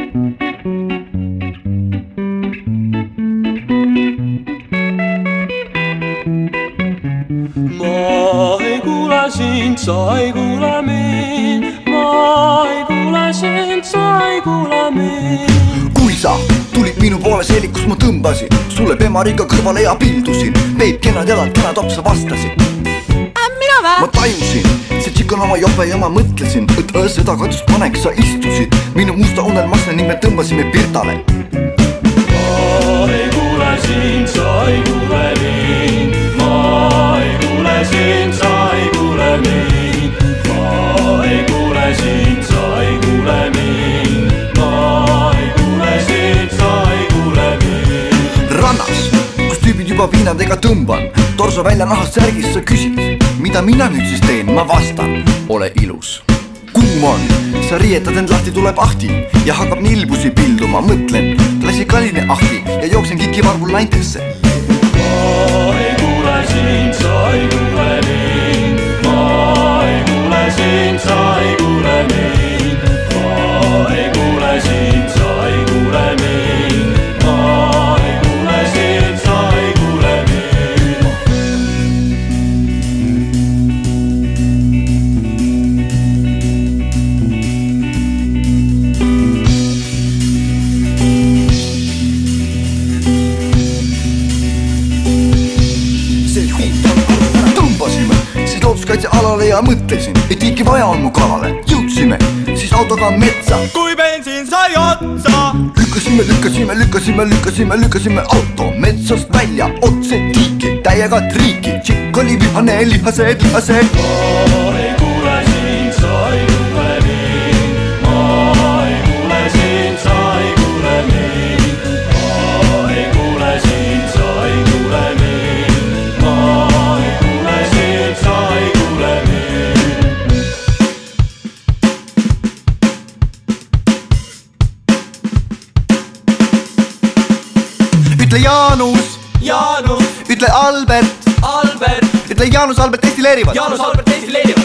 Ma ei kuule sind, sa ei kuule mind. Ma ei kuule sind, sa ei kuule mind. Kui sa tulid minu poole seelik, kus ma tõmbasin sulle pemariga kõrvale ja pildusin. Peib, kenad jalad, kena topp, sa vastasid. Mina vä? Ma tajusin, see tšik on oma jope ja ma mõtlesin, et seda katsust paneks sa istusid minu musta unelmasse ning me tõmbasime Pirtale. Ma ei kuule sind, sa ei kuule mind. Ma ei kuule sind, sa ei kuule mind. Ma ei kuule sind, sa ei kuule mind. Ma ei kuule sind, sa ei kuule mind. Rannas, kus tüübid juba viinadega tõmban, torso välja nahast särgis, sa küsid, mida mina nüüd siis teen, ma vastan, ole ilus. Kuum on, sa riietad end lahti, tuleb ahti ja hakkab nilbusi pilduma, mõtlen, klassikaline ahti ja jooksen kikivarvul naintesse. Ma ei kuule sind, sa ei kuule mind. Ma ei kuule sind, sa ei kuule mind. Ma ei kuule sind, sa ei kuule mind. Ma ei kuule sind, sa ei kuule mind. Tõmbasime siis looduskaitsealale ja mõtlesin, et ikka vaja on mu kalale. Jõudsime siis autoga metsa. Kui bensin sai otsa, Lükkasime auto metsast välja otse tiiki, täiega triiki. Tšikk oli vihane, lihased. Ma ei kuule sind, sa ei kuule mind. Ma ei kuule sind, sa ei kuule mind. Ma ei kuule sind, sa ei kuule mind. Ma ei kuule sind, sa ei kuule mind. Ütle Jaanus, Jaanus, ütle Albert, Albert, ütle Jaanus, Albert destilleerivad. Jaanus, Albert destilleerivad.